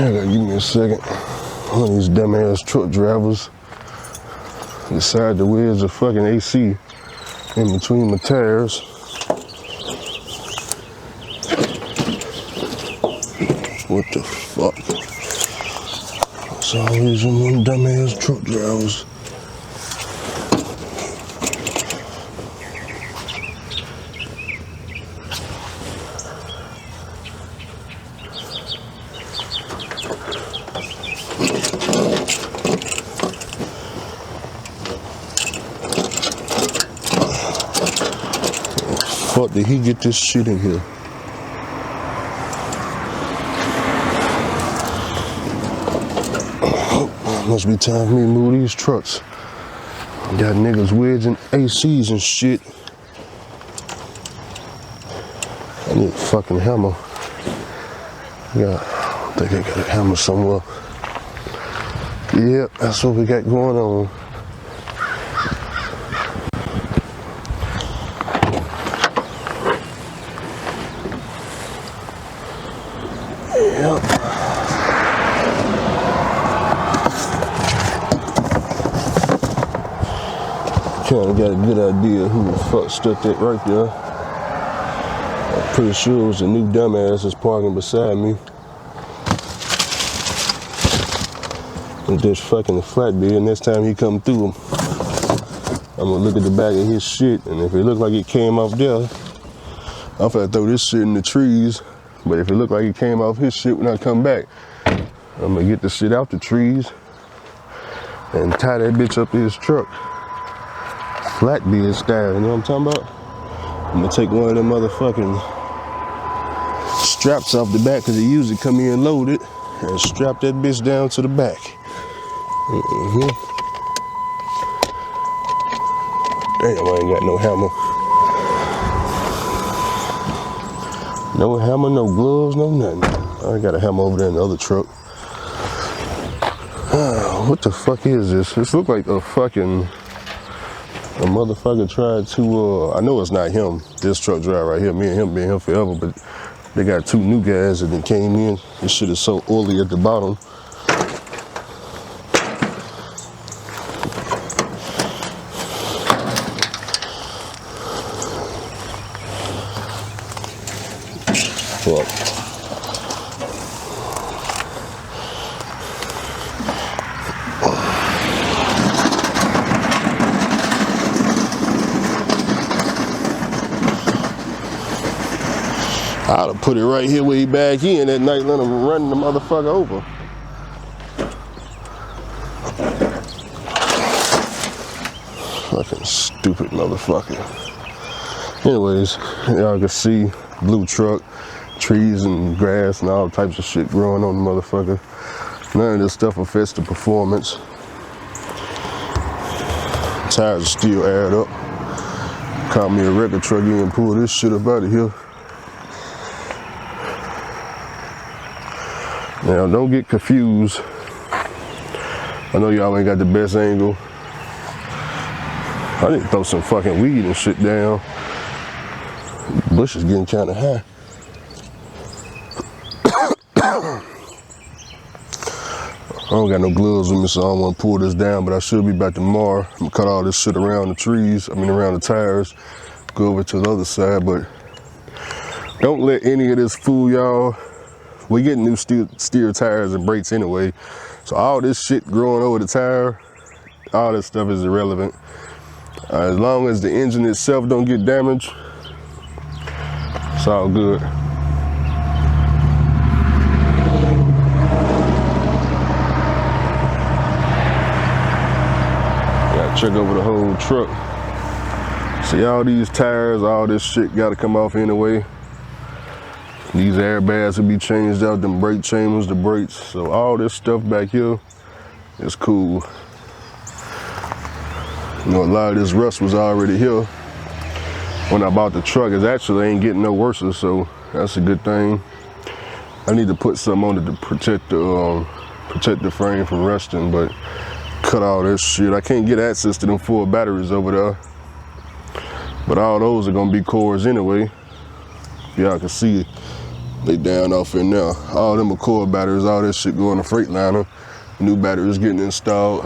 I gotta give me a second. One of these dumbass truck drivers decided to wedge a fucking AC in between my tires. What the fuck? It's always one dumbass truck drivers. Fuck, did he get this shit in here? Must be time for me to move these trucks. Got niggas wedging ACs and shit. I need a fucking hammer. Yeah, I think I got a hammer somewhere. Yep, that's what we got going on. Yep. Kinda got a good idea who the fuck stuck that right there. I'm pretty sure it was a new dumbass that's parking beside me. With this fucking flatbed. Next time he come through, I'm gonna look at the back of his shit, and if it look like it came off there, I'm finna throw this shit in the trees. But if it look like it came off his shit when I come back, I'm gonna get the shit out the trees and tie that bitch up in his truck. Flatbed style, you know what I'm talking about? I'm gonna take one of them motherfucking straps off the back, cause it usually come in loaded, and strap that bitch down to the back. Damn, I ain't got no hammer. No hammer, no gloves, no nothing. I got a hammer over there in the other truck. What the fuck is this? This look like a motherfucker tried to, I know it's not him, this truck driver right here. Me and him been here forever, but they got two new guys that then came in. This shit is so oily at the bottom. Fuck. I'd have put it right here where he back in that night, let him run the motherfucker over. Fucking stupid motherfucker. Anyways, y'all can see blue truck, trees and grass and all types of shit growing on the motherfucker. None of this stuff affects the performance. Tires are still aired up. Caught me a record truck in and pull this shit up out of here. Now, don't get confused. I know y'all ain't got the best angle. I need to throw some fucking weed and shit down. The bush is getting kind of high. I don't got no gloves with me, so I don't want to pull this down, but I should be back tomorrow. I'm gonna cut all this shit around the trees, around the tires, go over to the other side, but don't let any of this fool y'all. We get new steer tires and brakes anyway, so all this shit growing over the tire, all this stuff is irrelevant. As long as the engine itself don't get damaged, it's all good. Gotta check over the whole truck. See, all these tires, all this shit gotta come off anyway. These airbags will be changed out, them brake chambers, the brakes. So all this stuff back here is cool. You know, a lot of this rust was already here when I bought the truck. It actually ain't getting no worse, so that's a good thing. I need to put something on it to protect the frame from rusting, but cut all this shit. I can't get access to them full batteries over there, but all those are gonna be cores anyway. Y'all can see They down off in there. All them Accord batteries, all that shit going to Freightliner. New batteries getting installed.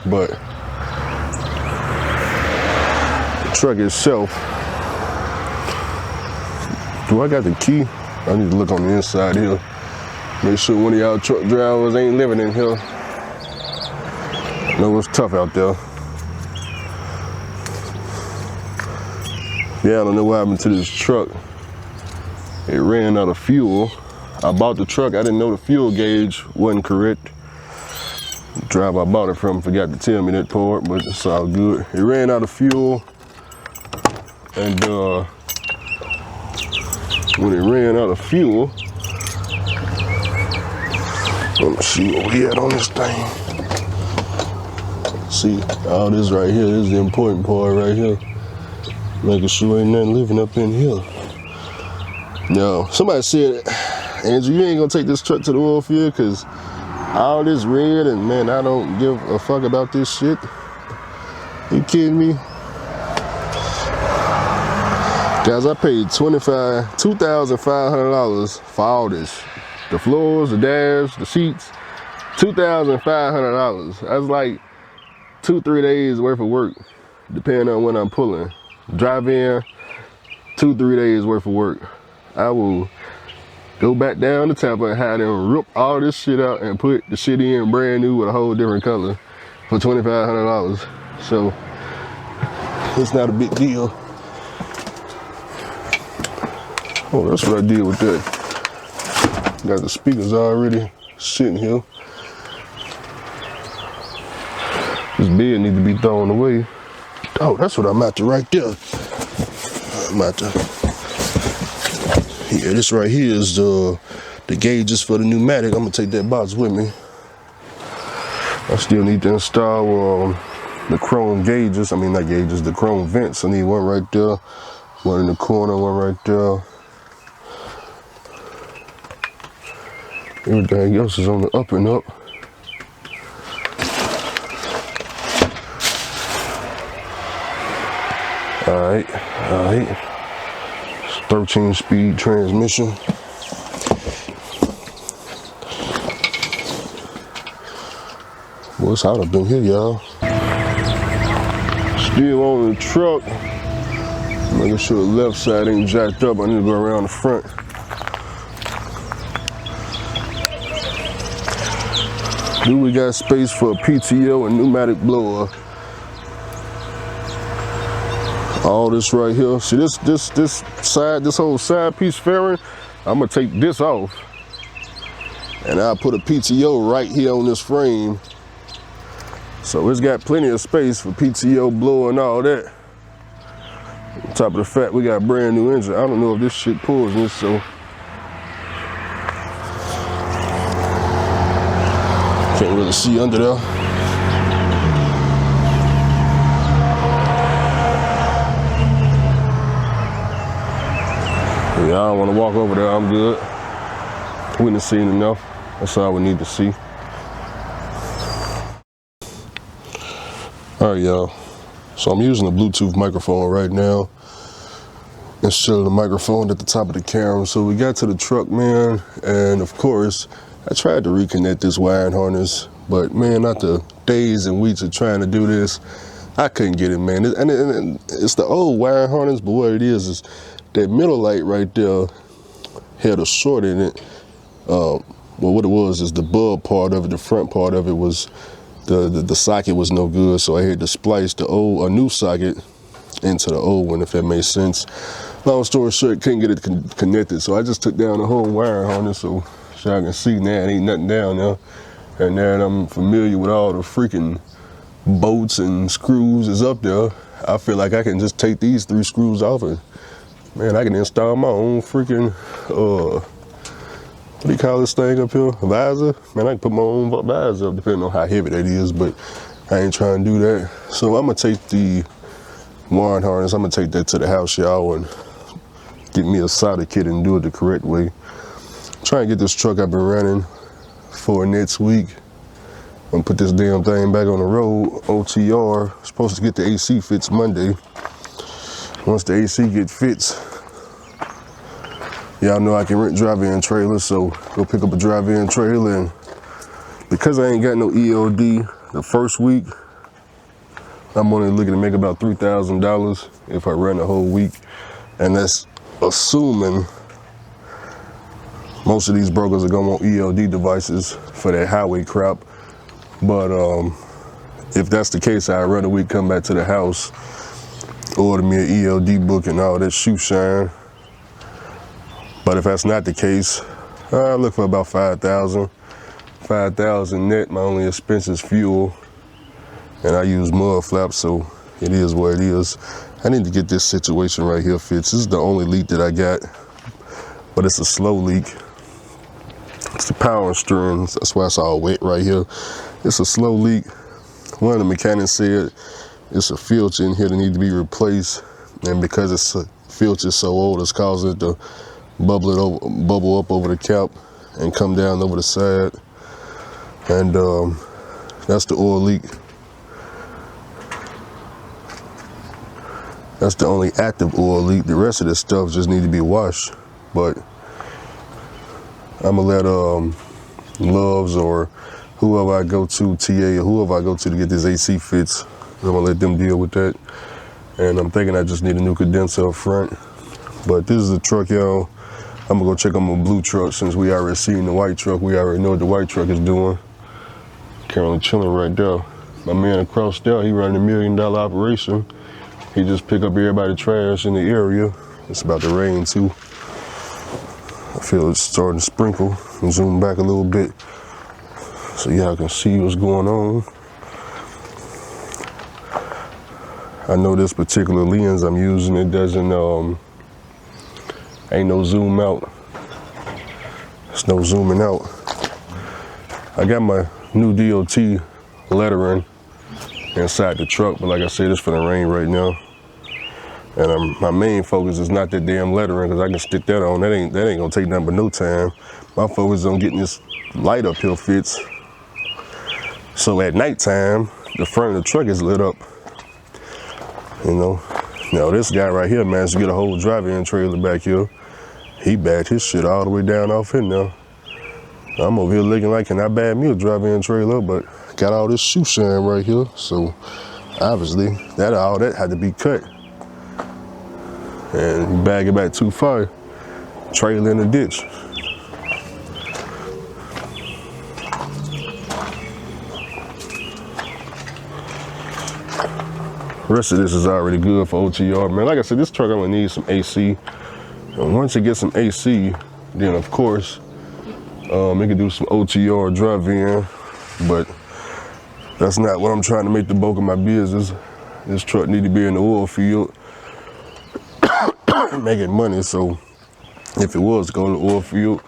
But the truck itself, do I got the key? I need to look on the inside here. Make sure one of y'all truck drivers ain't living in here. No, it's tough out there. Yeah, I don't know what happened to this truck. It ran out of fuel. I bought the truck, I didn't know the fuel gauge wasn't correct. The driver I bought it from forgot to tell me that part, but it's all good. It ran out of fuel, and when it ran out of fuel, let me see what we had on this thing. See, all this right here, this is the important part right here. Making sure ain't nothing living up in here. No, somebody said, Andrew, you ain't gonna take this truck to the oil field because all this red and man, I don't give a fuck about this shit. You kidding me? Guys, I paid $2,500 for all this. The floors, the dash, the seats, $2,500. That's like 2-3 days worth of work, depending on when I'm pulling. Drive in, 2-3 days worth of work. I will go back down to Tampa and have them rip all this shit out and put the shit in brand new with a whole different color for $2,500. So it's not a big deal. Oh, that's what I did with that. Got the speakers already sitting here. This bed needs to be thrown away. Oh, that's what I'm after right there. I'm after. Yeah, this right here is the gauges for the pneumatic. I'm gonna take that box with me. I still need to install the chrome gauges. I mean, not gauges, the chrome vents. I need one right there, one in the corner, one right there. Everything else is on the up and up. All right. 13-speed transmission. Well, it's hot up in here, y'all. Still on the truck. Making sure the left side ain't jacked up. I need to go around the front. Do we got space for a PTO and pneumatic blower? All this right here. See this whole side piece fairing, I'm gonna take this off. And I'll put a PTO right here on this frame. So it's got plenty of space for PTO blower and all that. On top of the fact we got a brand new engine. I don't know if this shit pulls this, so. Can't really see under there. Yeah, I don't want to walk over there. I'm good. We done seen enough. That's all we need to see. All right, y'all. So I'm using a Bluetooth microphone right now instead of the microphone at the top of the camera. So we got to the truck, man, and of course, I tried to reconnect this wiring harness, but man, after days and weeks of trying to do this, I couldn't get it, man. And it's the old wiring harness, but what it is that middle light right there had a short in it. Well, what it was is the bulb part of it, the front part of it was, the socket was no good, so I had to splice a new socket into the old one, if that makes sense. Long story short, couldn't get it connected, so I just took down the whole wiring harness so y'all can see now it ain't nothing down there. And now that I'm familiar with all the freaking bolts and screws is up there, I feel like I can just take these 3 screws off and man, I can install my own freaking, what do you call this thing up here? A visor? Man, I can put my own visor up depending on how heavy that is, but I ain't trying to do that. So I'm gonna take the wiring harness, I'm gonna take that to the house, y'all, and get me a solder kit and do it the correct way. Try and get this truck up and running for next week. I'm gonna put this damn thing back on the road, OTR. Supposed to get the AC fixed Monday. Once the AC get fixed, Y'all know I can rent drive-in trailers, so go pick up a drive-in trailer. And because I ain't got no EOD the first week, I'm only looking to make about $3,000 if I run the whole week. And that's assuming most of these brokers are gonna want EOD devices for that highway crap. But if that's the case, I run a week, come back to the house, order me an EOD book and all that shoe shine. But if that's not the case, I look for about 5,000. 5,000 net. My only expense is fuel, and I use mud flaps, so it is what it is. I need to get this situation right here fixed. This is the only leak that I got, but it's a slow leak. It's the power strings. That's why it's all wet right here. It's a slow leak. One of the mechanics said it's a filter in here that needs to be replaced, and because it's a filter so old, it's causing it to bubble up over the cap and come down over the side. And that's the oil leak. That's the only active oil leak. The rest of this stuff just need to be washed. But I'm gonna let Loves or whoever I go to, TA or whoever I go to get this AC fixed, I'm gonna let them deal with that. And I'm thinking I just need a new condenser up front. But this is the truck, y'all. I'm gonna go check on my blue truck since we already seen the white truck. We already know what the white truck is doing. Currently chilling right there. My man across there, he running $1 million operation. He just pick up everybody's trash in the area. It's about to rain too. I feel it's starting to sprinkle. Zoom back a little bit so y'all can see what's going on. I know this particular lens I'm using, it doesn't, ain't no zoom out. There's no zooming out. I got my new DOT lettering inside the truck, but like I said, it's finna rain right now. And my main focus is not that damn lettering, because I can stick that on. That ain't gonna take nothing but no time. My focus is on getting this light up here fixed. So at nighttime, the front of the truck is lit up. You know, now this guy right here managed to get a whole drive-in trailer back here. He backed his shit all the way down off in there. I'm over here looking like, can I bag me a drive-in trailer? But got all this shoe shine right here. So obviously all that had to be cut. And you bag it back too far, trailer in the ditch. The rest of this is already good for OTR, man. Like I said, this truck only needs some AC. And once it gets some AC, then of course, it can do some OTR drive-in, but that's not what I'm trying to make the bulk of my business. This truck need to be in the oil field, making money. So if it was going to the oil field,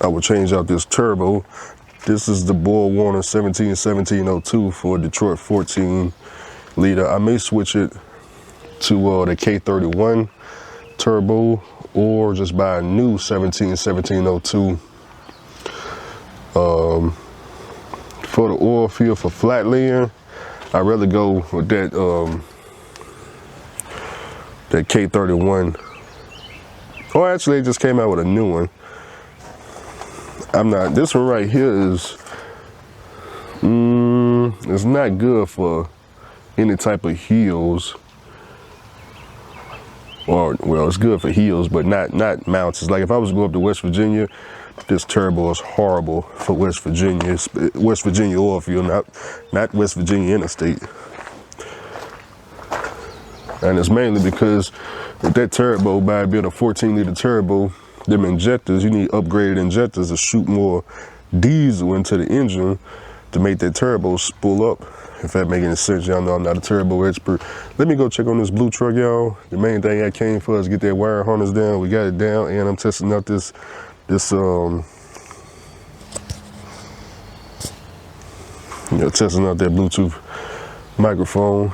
I would change out this turbo. This is the BorgWarner 1702 for Detroit 14 liter. I may switch it to the K31 turbo or just buy a new 1702. For the oil field for flatland, I'd rather go with that that K31. Oh, actually, it just came out with a new one. This one right here is, it's not good for any type of heels. Or, well, it's good for heels, but not mounts. It's like if I was to go up to West Virginia, this turbo is horrible for West Virginia. It's West Virginia oil field, not West Virginia interstate. And it's mainly because with that turbo, by being a 14-liter turbo, them injectors, you need upgraded injectors to shoot more diesel into the engine to make that turbo spool up. If that makes any sense, y'all know I'm not a turbo expert. Let me go check on this blue truck, y'all. The main thing I came for is get that wire harness down. We got it down, and I'm testing out this testing out that Bluetooth microphone.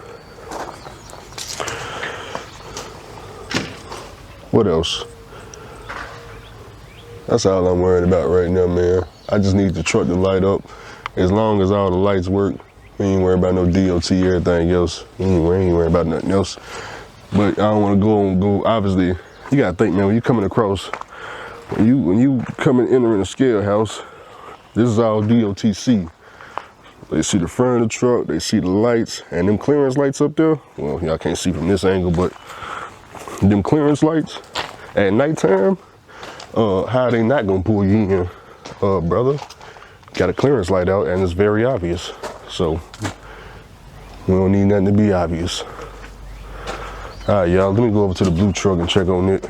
What else? That's all I'm worried about right now, man. I just need the truck to light up. As long as all the lights work, we ain't worried about no DOT or everything else. We ain't worried about nothing else. But I don't want to go, obviously, you gotta think, man, when you coming across, when you entering a scale house, this is all DOTC. They see the front of the truck, they see the lights, and them clearance lights up there. Well, y'all can't see from this angle, but them clearance lights at nighttime, how they not gonna pull you in, brother? Got a clearance light out, and it's very obvious. So we don't need nothing to be obvious. All right, y'all, let me go over to the blue truck and check on it.